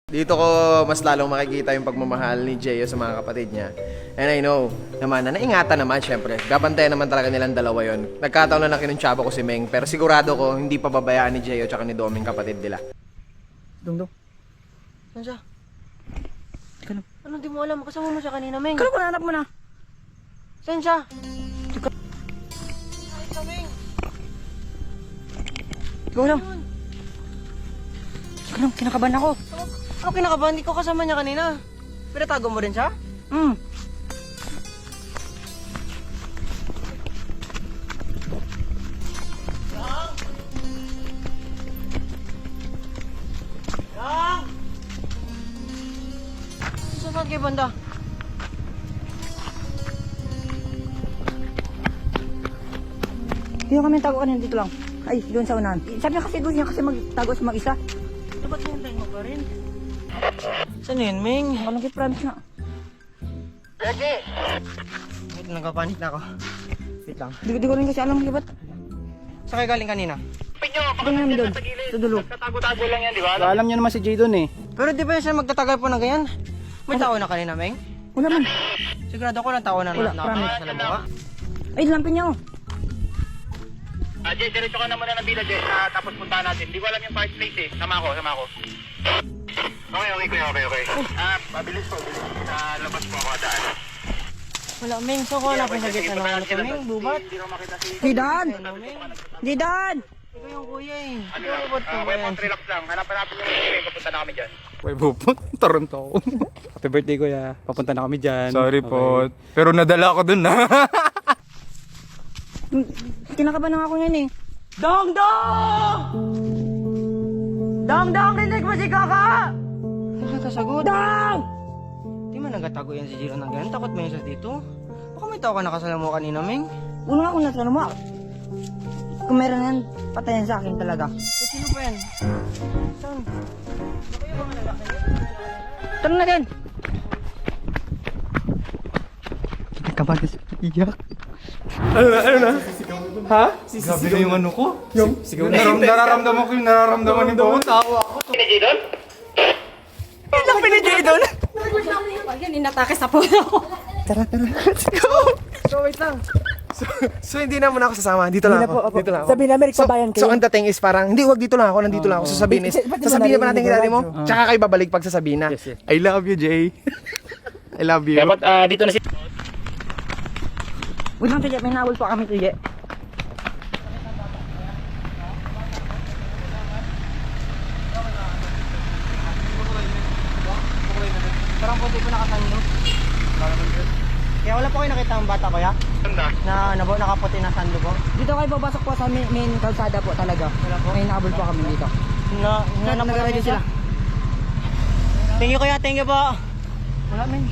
Dito ko mas lalong makikita yung pagmamahal ni Jeyo sa mga kapatid niya. And I know naman na naingatan naman syempre. Gabantayan naman talaga nilang dalawa yon. Nagkataon na kinuntsaba ko si Meng, pero sigurado ko hindi pa babayaan ni Jeyo tsaka ni Doming kapatid nila. Dong. Saan siya? Kano? Ano, di mo alam. Kasama mo siya kanina, Meng. Kano ko nahanap mo na? Saan siya? Ay, Meng. Ikaw lang. Kano, kinakabahan ako. Ano kinakabahan? Hindi ko kasama niya kanina. Pinatago mo rin siya? Saan kay banda? Hindi kami tago kanina dito lang. Ay, doon sa unahan. Sabi niya kasi doon niya kasi magtago sa mag-isa. Ba't hintayin mo pa rin? Saan yun, Meng? Ako lang promise nga. Wait, nagpapanik na ako. Wait lang. Di ko rin kasi alam kaya ba't. Saan kayo galing kanina? Doon namin doon. Sa dulo. Alam niyo naman si Jay doon eh. Pero di ba siya magtatagal po ng ganyan? May tao na kanina, Meng? Wala man. Sigurado ko lang tao na Wala, nakapasok sa lamuha. Ay, lampin niya oh. Jay, diretso ka na muna ng Villa, Jay. Tapos puntahan natin. Di ko alam yung park place eh. Sama ko. Okay, kuya, okay. Mabilis po. Sa labas po ako daan. Wala, Meng. So ko hanapin sa gitna ng ano to, Meng? Bubat? Hindi ko makita si... Didan! Ano, Meng? Didan! Ikaw yung kuya eh. Ano Ikaw lang? yung ba't ko ba yan? Relax lang. Hanap-hanapin yung Jay. Papunta na kami dyan. Uy, bupot. Toronto ako. Happy birthday, kuya. Papunta na kami dyan. Sorry po. Pero nadala ko dun na. Kinakabahan na ako ngayon eh. Dong! Rinig mo si Kaka! Nakakasagot. Dang! Di man nagatago yan si Jiro ng ganyan. Takot mo yun sa dito. Baka may tao ka nakasalamu kanina, Meng. Una nga kung nasa mo. Kung meron yan, patayan sa akin talaga. Sino pa yan? Saan? Tara na din! Kinakabahan kasi iyak. Grabe na yung ano ko. Nararamdaman ko yung nararamdaman ni Bawon. Tawa ako. Ilang pinijay doon? Yan, inatake sa puno. So wait lang. So hindi na muna ako sasama. Dito lang ako. Dito lang ako. Sabi namin, nagpabayan kayo. So ang dating is parang, hindi, wag dito lang ako. Nandito lang ako. Sasabihin is, Ba't di mo sasabihin pa natin narinig kay yung mo. Tsaka kayo babalik pag sasabihin na. I love you, Jay. I love you. Dapat dito na si... Wait lang, Tije. May nawal pa kami, Tije. Parang puti ko nakasanlo. Kaya wala po kayo nakita ang bata ko, ya? Na nakaputi na sando po. Dito kayo babasok po sa main kalsada po talaga. Wala po. May nabol po kami dito. Nag-ready sila. Thank you, kuya. Thank you po. Wala, men.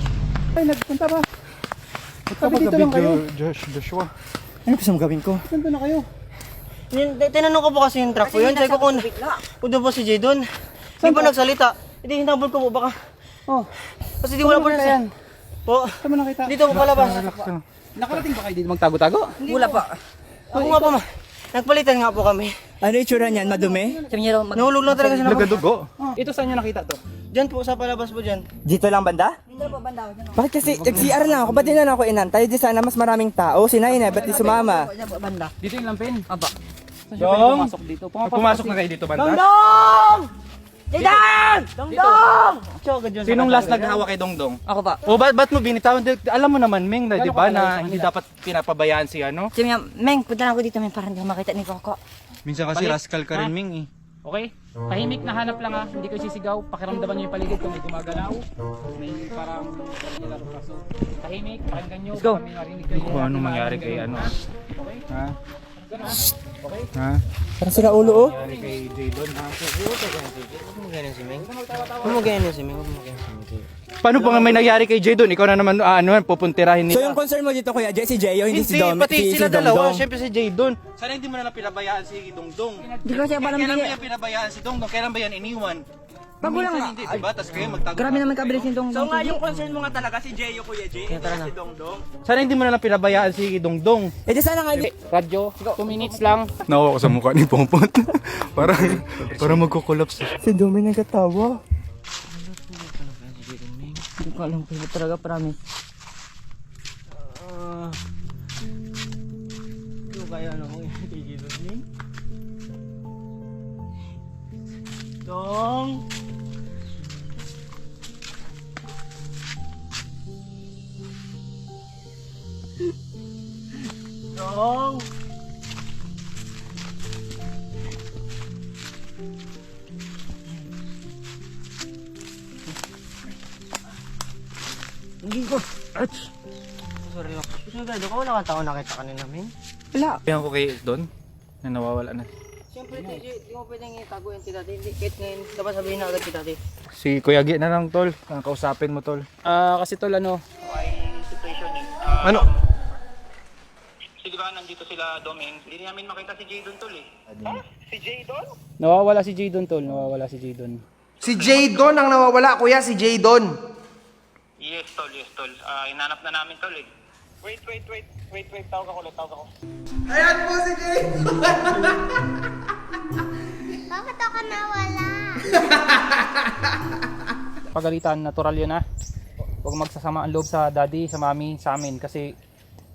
Ay, nagpunta ba? Sabi dito lang kayo. Joshua. Ano gusto mo gawin ko? Saan na kayo? Tinanong ko po kasi yung truck po yun. Sabi ko kung doon po si Jay doon. Hindi po nagsalita. Hindi, hinabol ko po baka. Oh, Kasi di wala po rin. Po. saan mo nakita? Dito po palabas. Nakarating ba kayo dito magtago-tago? Wala pa. Ako nga po, ma. Nagpalitan nga po kami. Ano yung tsura niyan? Madumi? Sabi niya raw, Nahulog lang talaga siya. Nagadugo. Ito saan nyo nakita to? Diyan po, sa palabas po dyan. Dito lang banda? Bakit kasi nag-CR lang ako? Ba't din na ako inantay? Di sana mas maraming tao. Sinay na, ba't di sumama? Banda. Dito yung lampin. Aba. Saan siya kayo pumasok dito? Pumasok na kayo dito, banda? Dongdong! Didan! Dongdong! Choga dyan. Sinong last naghawa kay Dongdong? Ako pa. O ba't mo binitawan? Alam mo naman, Ming, di ba, na hindi dapat pinapabayaan si ano? Sabi niya, Meng, punta na ako dito, Meng, para hindi ko makita ni Coco. Minsan kasi rascal ka rin, Ming eh. Okay? Tahimik na hanap lang ha, hindi ko sisigaw. Pakiramdaman nyo yung paligid kung may gumagalaw. May parang nila kaso. Tahimik, pakinggan nyo. Let's go. Kung may narinig kayo. Kung anong mangyari kay ano. Okay? Ha? Okay? Ha? Parang sila ulo, oh. Nangyari kay Jay doon, ha? Huwag mo ganyan si Meng. Huwag mo ganyan si Meng. Huwag mo ganyan si Meng. Paano pa nga may nangyari kay Jay doon? Ikaw na naman, pupuntirahin So nila. yung concern mo dito, Kuya Jay, si Jeyo, hindi si Dom. pati si sila dalawa. Dongdong. Siyempre si Jay doon. Sana hindi mo na lang pinabayaan si Dongdong. Di ko siya parang Kailan ba hindi. yan pinabayaan si Dongdong? Kailan ba yan iniwan? Pag wala nga. Hindi, diba? Tapos kayo magtago. Grabe naman kabilis ni Dongdong. yung concern mo nga talaga si Jeyo, Kuya Jay. Kaya tara na. Dongdong. Sana hindi mo na lang pinabayaan si Dongdong. Eh di sana nga. Radyo, 2 minutes lang. Nawa ko sa mukha ni Pompot. parang magkukulaps. Si Domi nagkatawa. Hindi ko alam kung talaga, promise. Ito kaya ano ko yung Jesus name? Dong! Dong! Hindi ko. Sorry lang. Sigurado ka, wala kang tao nakita kanina, min? Wala. Yan ko kay Don, na nawawala na. Siyempre, hindi mo pwedeng itago yung tita. Hindi, kahit ngayon, dapat sabihin na agad kita, di. Si Kuya Gi na lang, tol. Kausapin mo, tol. Kasi tol, ano, Ay situation eh. Ano? Kasi di ba nandito sila Domin, hindi namin makita si Jadon tol eh. Si Jadon? nawawala si Jadon tol, nawawala si Jadon. Si Jadon ang nawawala, kuya, si Jadon. Yes tol, yes tol. Inanap na namin tol eh. Wait. Tawag ako. Ayan po si Jadon. Bakit ako nawala? Pagalitan, natural yun, ha. Huwag magsasama ang loob sa daddy, sa mami, sa amin, kasi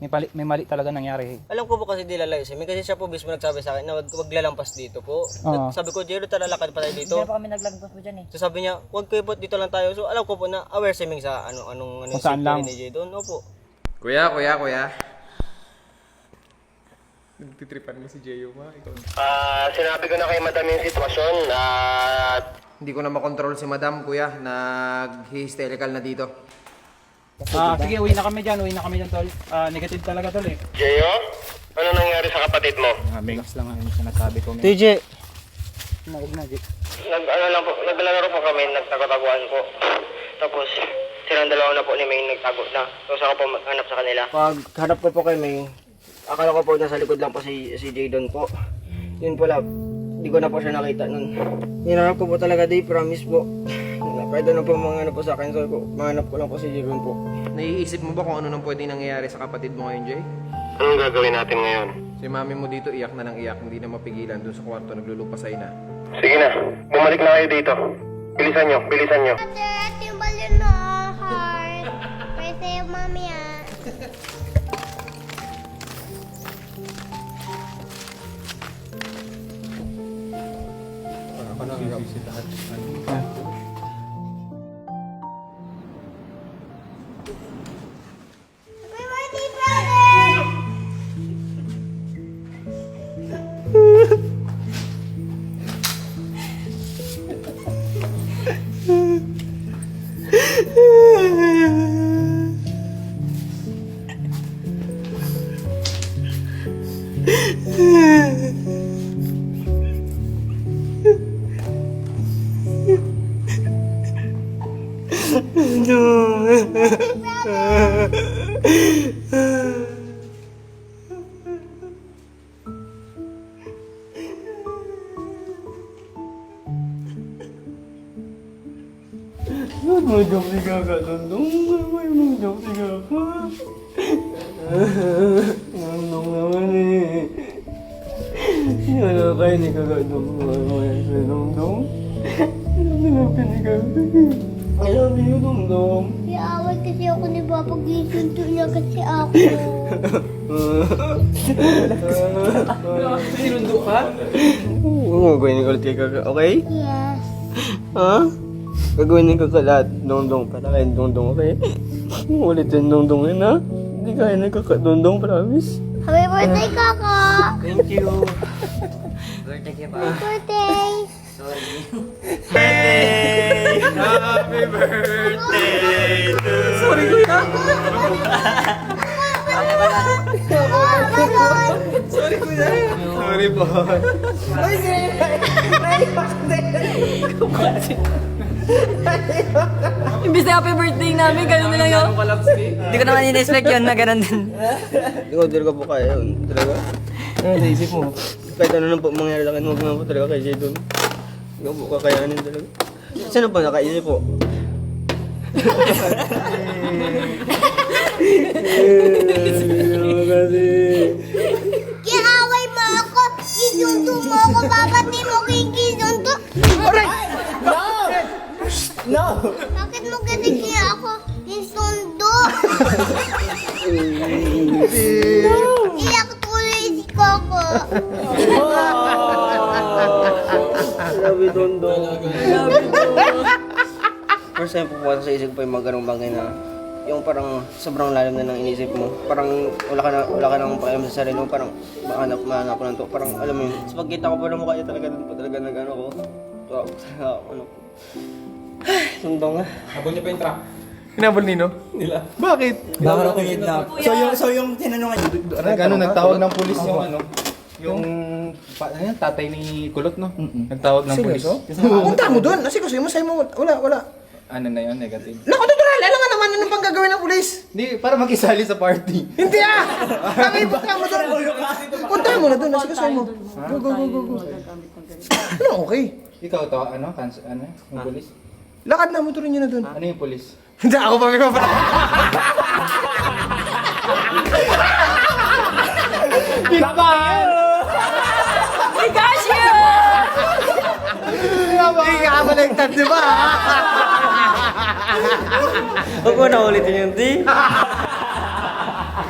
may mali talaga nangyari. Alam ko po kasi di lalayo si Min, kasi siya po mismo nagsabi sa akin na wag lalampas dito po. Oo. Sabi ko, Jero, tara lakad pa tayo dito. Hindi pa kami naglampas po dyan eh. So sabi niya, wag kayo po, dito lang tayo. So alam ko po na aware si Ming sa anong Kung saan lang. ni Jadon. Opo. Kuya. Nagtitripan mo si Jeyo, ma. Ikaw. Sinabi ko na kay madam yung sitwasyon at Hindi ko na makontrol si madam, kuya. Nag-hysterical na dito. Sige, uwi na kami dyan, tol. Negative talaga, tol, eh. Jeyo, ano nangyari sa kapatid mo? Mingas lang ang sinasabi ko. TJ, Naglalaro po kami, nagtago-taguan po. Tapos, silang dalawa na po ni May nagtago na. So, saka po maghanap sa kanila. pag harap ko po kay Ming, akala ko po nasa likod lang po si Jadon po. Yun po lang, hindi ko na po siya nakita nun. Hinarap ko po talaga, day, promise po. Kahit ano po mga ano po sa akin, so mahanap ko lang po si Jadon po. Naiisip mo ba kung ano nang pwede nangyayari sa kapatid mo ngayon, Jay? Anong gagawin natin ngayon? Si mami mo dito iyak na ng iyak, hindi na mapigilan dun sa kwarto, naglulupasay na. Sige na, bumalik na kayo dito. Bilisan nyo. Ate, ate yung balon na heart. Pwede sa'yo, mami ah. Happy birthday, brother! Mag-joke si Kaka, Dondong. Mag-joke si Kaka. Dondong naman eh. Ano kayo ni Kaka, Dondong? Nilapin ni Kaka. I love you, Dondong. Iaway kasi ako ni Papa, gisunto niya kasi ako. Sinundo ka? Oo, gawin ulit kay Kaka, okay? Yes. Ha? Gagawin ko ka lahat, Dongdong, para kay Dongdong, okay? Ulitin Dongdong yun, ha? Hindi kaya nagkaka-Dongdong, promise? Happy birthday, Kaka! Thank you! Happy birthday! Happy birthday to you! Sorry, kuya! Sorry, kuya! Sorry, boy! Ay, Imbis na happy birthday namin, gano'n na lang yun. Hindi ko naman in-expect yun na gano'n din. ikaw, talaga po kaya yun, talaga? Ano, naisip mo? Kahit ano na po mangyari sa akin, huwag na po talaga kay Jadon. Ikaw po kakayanin talaga. Saan po nakaisip po? Kiaway mo ako! Gisunto mo ako! Babati mo kay gisunto! Bakit mo ganit kaya ako insundo? Iyak tuloy si Coco. Grabe, Dondo. First time po sa isip ko yung mga ganong bagay na yung parang sobrang lalim na ng inisip mo. Parang wala ka nang pakialam sa sarili mo. Parang mahanap ko lang to. Parang alam mo yun. Sa pagkita ko pa ng mukha niya talaga doon pa talaga nag-ano ko. Ano ko. Sundo nga. Habol niya pa yung truck. Hinabol nino? Bakit? Baka raw kinidnap. So yung tinanong Nagtawag ng pulis yung ano. Yung tatay ni Kulot, no? Nagtawag ng pulis. Punta mo doon. Kasi mo sa'yo mo. Wala. Ano na yun, negative. Naku, tutural. Alam nga naman anong pang gagawin ng pulis. Hindi, para makisali sa party. Hindi ah! Kami, punta mo doon. Punta mo na doon. Sige, sa'yo mo. Go. Ano, okay. Ikaw to, ano, yung pulis? Lakad na, motorin nyo na doon. Ano yung pulis? Hindi, ako pa may mapala. Hindi ka baliktad, di ba? Huwag mo na ulitin yung di.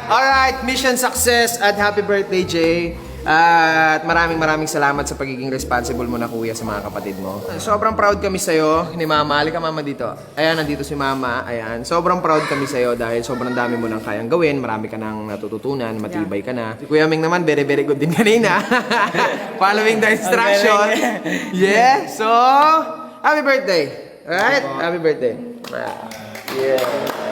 Alright, mission success at happy birthday, Jay. At maraming salamat sa pagiging responsible mo na kuya sa mga kapatid mo. Sobrang proud kami sa'yo ni Mama. Halika Mama dito. Ayan, nandito si Mama. Ayan, sobrang proud kami sa'yo dahil sobrang dami mo nang kayang gawin. Marami ka nang natututunan, matibay ka na. Si Kuya Ming naman, very good din kanina. Following the instruction. Yeah, so, happy birthday. Alright, happy birthday. Yeah.